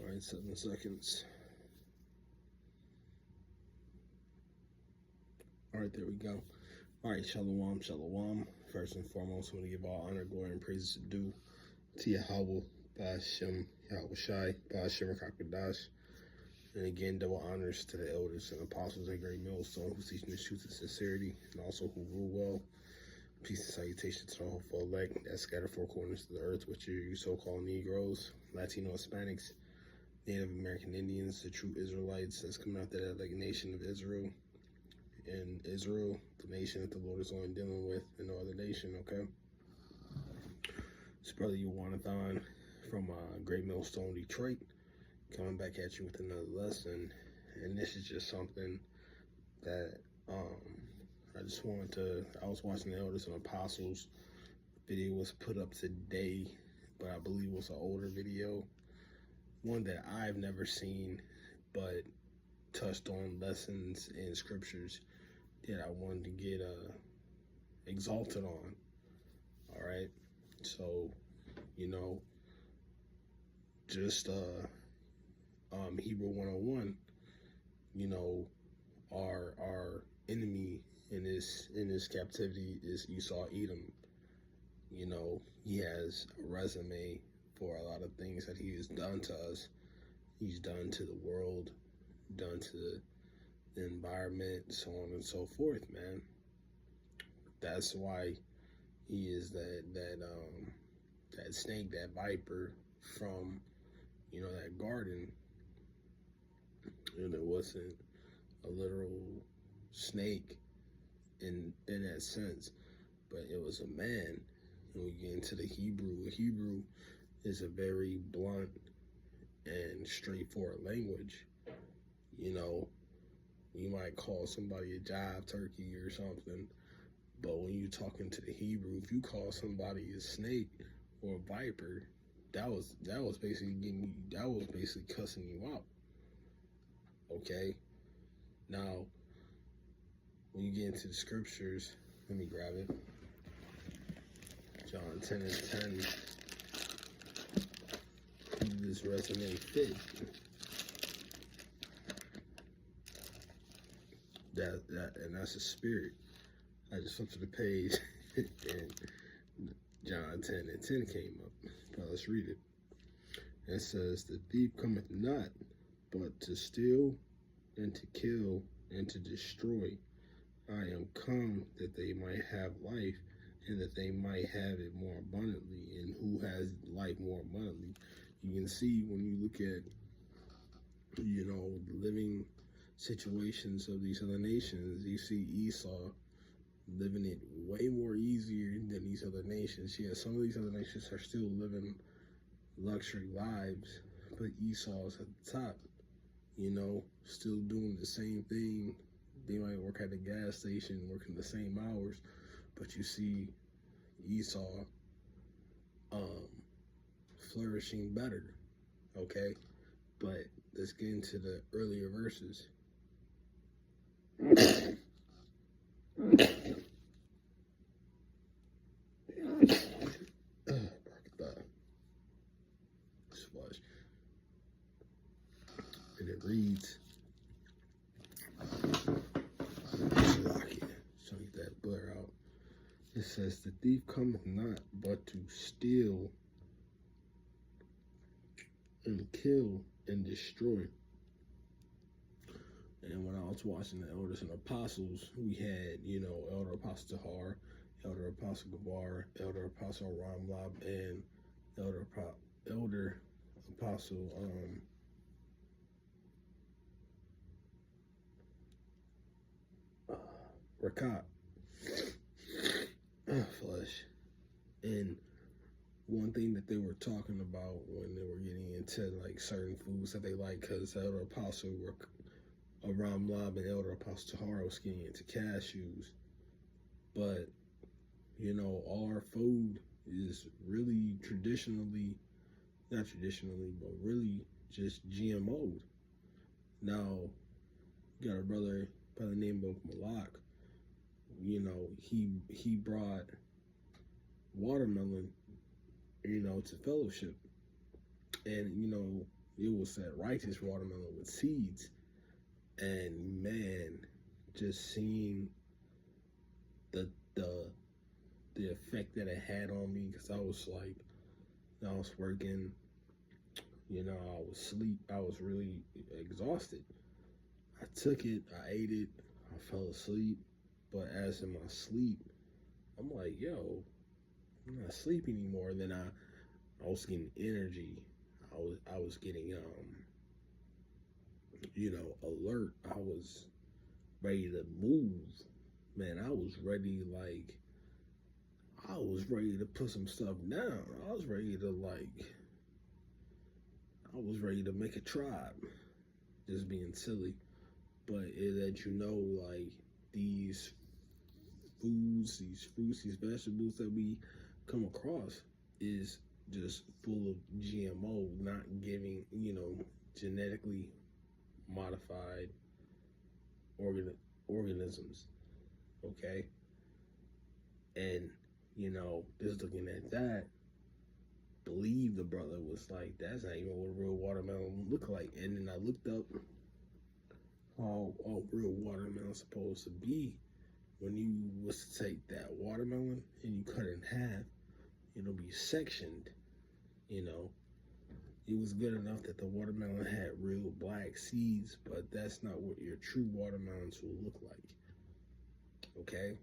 Alright, 7 seconds. Alright, there we go. Alright, shalom, shalom. First and foremost, I want to give all honor, glory, and praises due to Yahweh, Ba'ashem, Yahweh Shai, Ba'ashem Rakakadash. And again, double honors to the elders and apostles at Great Millstone who teach the truth and sincerity, and also who rule well. Peace and salutation to the hopeful elect that scattered four corners of the earth, which are you so-called Negroes, Latino Hispanics, Native American Indians, the true Israelites that's coming out that like nation of Israel. And Israel, the nation that the Lord is only dealing with, and no other nation, okay? It's brother Yuwanathan from Great Millstone, Detroit, coming back at you with another lesson. And this is just something that I just wanted to, I was watching the Elders and Apostles video was put up today, but I believe it was an older video, one that I've never seen, but touched on lessons and scriptures that I wanted to get exalted on. All right, so just Hebrew 101. Our enemy in this captivity is Esau Edom. He has a resume for a lot of things that he has done to us. He's done to the world, done to the environment, so on and so forth, man. That's why he is that snake, that viper from that garden. And it wasn't a literal snake in that sense, but it was a man. And we get into the Hebrew is a very blunt and straightforward language. You might call somebody a jive turkey or something, but when you talk into the Hebrew, if you call somebody a snake or a viper, that was basically cussing you out. Okay? Now, when you get into the scriptures, let me grab it. John 10 and 10. This resume fit. And that's a spirit. I just flipped to the page and John 10 and 10 came up. But let's read it. It says, "The thief cometh not, but to steal and to kill and to destroy. I am come that they might have life, and that they might have it more abundantly." And who has life more abundantly? You can see when you look at, the living situations of these other nations, you see Esau living it way more easier than these other nations. Yeah, some of these other nations are still living luxury lives, but Esau's at the top, still doing the same thing. They might work at the gas station, working the same hours, but you see Esau flourishing better, okay? But let's get into the earlier verses. And it reads, so get that blur out. It says, "The thief cometh not but to steal and kill and destroy." And when I was watching the Elders and Apostles, we had, Elder Apostle Tahar, Elder Apostle Gabar, Elder Apostle Ramlab, and Elder Apostle Rakat, flesh. And one thing that they were talking about when they were getting into like certain foods that they like, because Elder Apostle Ramlab and Elder Apostle Tahar was getting into cashews. But, all our food is really not traditionally, but really just GMO'd. Now, you got a brother by the name of Malak. He brought watermelon, to fellowship. And, it was that righteous watermelon with seeds. And man, just seeing the the the effect that it had on me, because I was like, I was working, I was asleep, I was really exhausted. I took it, I ate it, I fell asleep, but as in my sleep, I'm like, yo, I'm not asleep anymore. Then I was getting energy. I was getting alert. I was ready to move. Man, I was ready to put some stuff down. I was ready to make a tribe. Just being silly. But it let you know, like, these foods, these fruits, these vegetables that we come across is just full of GMO, not giving, genetically modified organisms. Okay? And, just looking at that, believe the brother was like, that's not even what real watermelon look like. And then I looked up how real watermelon supposed to be. When you was to take that watermelon and you cut it in half, it'll be sectioned. It was good enough that the watermelon had real black seeds, but that's not what your true watermelons will look like. Okay?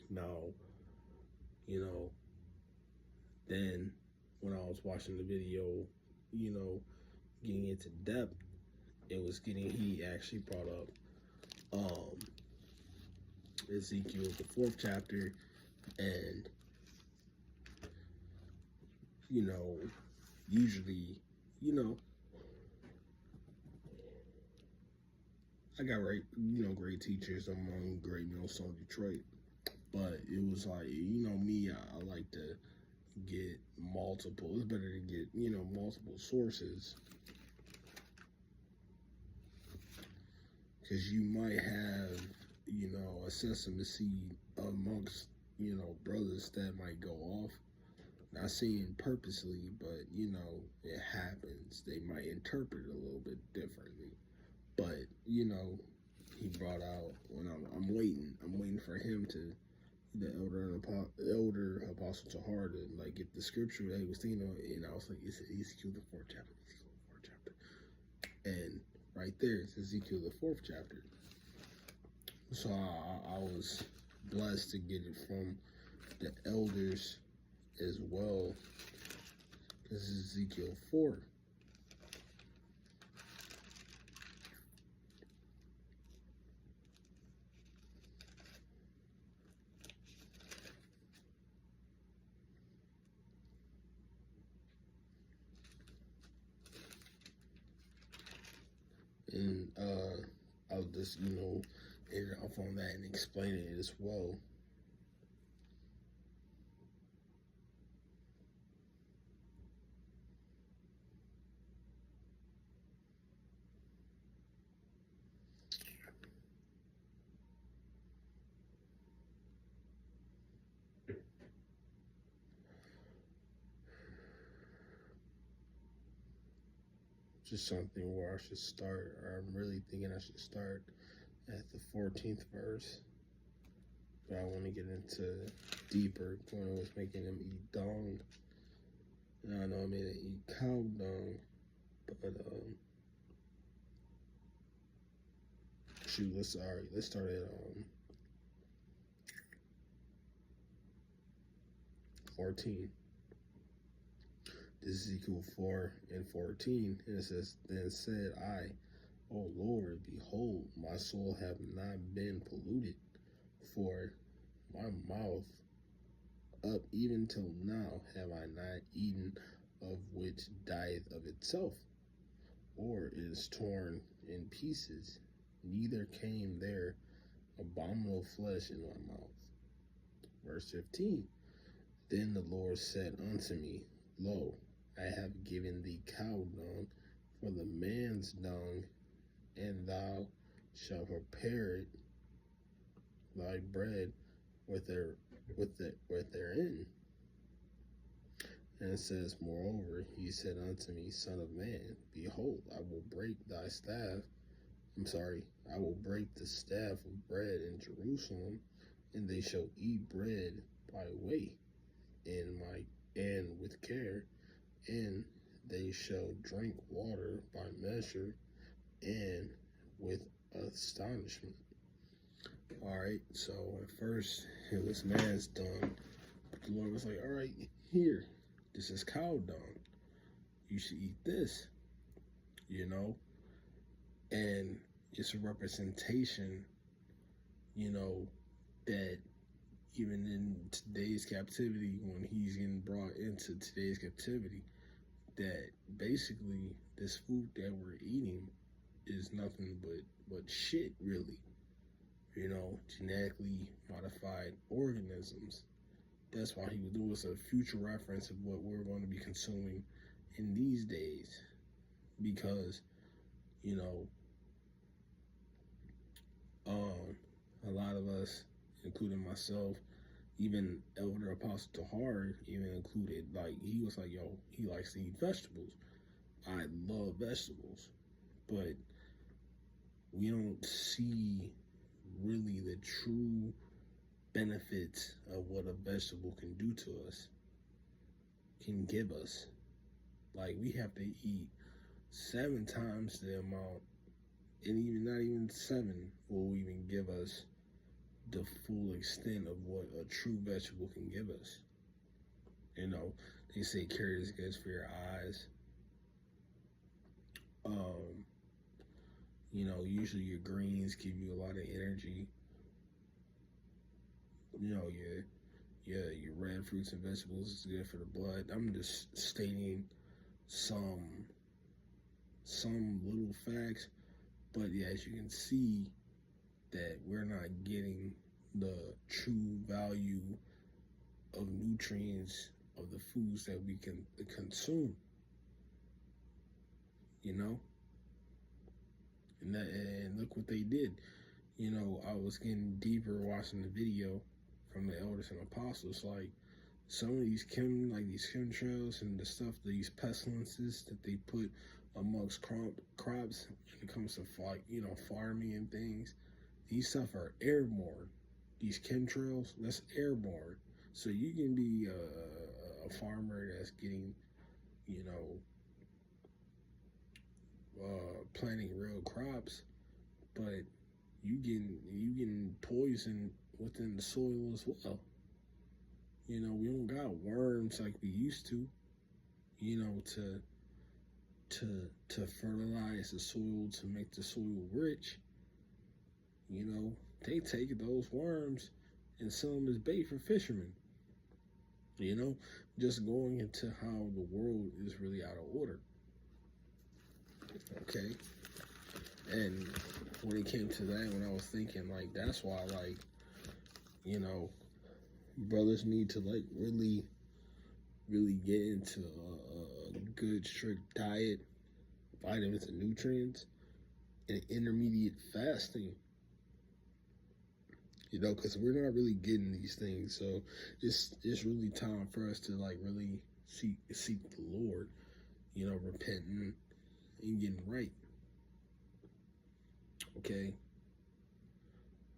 Now, then when I was watching the video, getting into depth, he actually brought up Ezekiel, the 4th chapter, and usually, I got great teachers among Great Millstone Detroit, but it was like, me, I like to get multiple. It's better to get, multiple sources, because you might have, a sesame seed amongst, brothers that might go off. Not saying purposely, but, it happens. They might interpret it a little bit differently. But, he brought out, when I'm waiting for him to, the elder Apostle Tahar to, like, get the scripture that he was thinking of, and I was like, it's Ezekiel the 4th chapter. And right there, it's Ezekiel the 4th chapter. So I was blessed to get it from the elders as well. This is Ezekiel 4. And I'll just, end off on that and explain it as well. Just something where I should start, or I'm really thinking I should start at the 14th verse. But I want to get into deeper when it was making them eat dung. And I know I made it eat cow dung, but shoot, let's start at 14. This is Ezekiel 4 and 14, and it says, Then said I, O Lord, behold, my soul have not been polluted, for my mouth up even till now have I not eaten of which dieth of itself, or is torn in pieces, neither came there abominable flesh in my mouth. Verse 15, Then the Lord said unto me, Lo, I have given thee cow dung for the man's dung, and thou shalt prepare it thy bread with therein. And it says, moreover, he said unto me, Son of man, behold, I will break I will break the staff of bread in Jerusalem, and they shall eat bread by way, and with care, and they shall drink water by measure, and with astonishment. All right, so at first it was man's dung, but the Lord was like, all right, here, this is cow dung. You should eat this, you know? And it's a representation, you know, that even in today's captivity, when he's getting brought into today's captivity, that basically this food that we're eating is nothing but shit, really. You know, genetically modified organisms. That's why he would do us a future reference of what we're going to be consuming in these days. Because, you know, a lot of us, including myself, even Elder Apostle Tahar even included, like, he was like, yo, he likes to eat vegetables. I love vegetables. But we don't see really the true benefits of what a vegetable can do to us, can give us. Like, we have to eat 7 times the amount, and even not even 7 will even give us the full extent of what a true vegetable can give us. You know, they say carrot is good for your eyes. You know, usually your greens give you a lot of energy. You know, your red fruits and vegetables is good for the blood. I'm just stating some little facts, but yeah, as you can see, that we're not getting the true value of nutrients of the foods that we can consume. You know, and look what they did. You know, I was getting deeper watching the video from the elders and apostles. Like, some of these chemtrails and the stuff, these pestilences that they put amongst crops when it comes to, like, you know, farming and things, these stuff are airborne. These chemtrails, that's airborne. So you can be a farmer that's getting, you know, planting real crops, but you getting poison within the soil as well. You know, we don't got worms like we used to, you know, to fertilize the soil, to make the soil rich. You know, they take those worms and sell them as bait for fishermen. You know, just going into how the world is really out of order. Okay. And when it came to that, when I was thinking, like, that's why, like, you know, brothers need to, like, really get into a good, strict diet, vitamins and nutrients, and intermediate fasting. You know, because we're not really getting these things. So it's really time for us to, like, really seek the Lord, you know, repenting and getting right. Okay?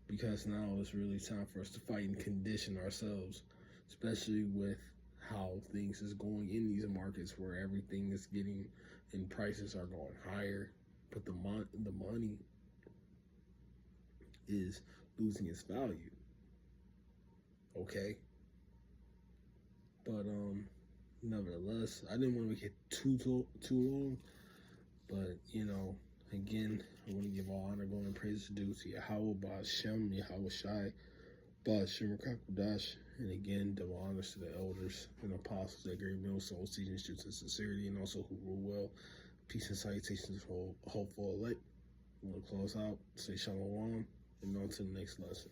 Because now it's really time for us to fight and condition ourselves, especially with how things is going in these markets where everything is getting and prices are going higher, but the money is losing its value. Okay? But nevertheless, I didn't want to make it too long, but, you know, again, I want to give all honor, glory, and praise to due to Yahweh, Ba'ashem, Yahweh Shai, Ba'ashem Rakakadash, and again, double honors to the elders and apostles that gave me soul, teaching, truth, and sincerity, and also who rule well. Peace and salutations for hopeful elect. I'm going to close out, say shalom, and on to the next lesson.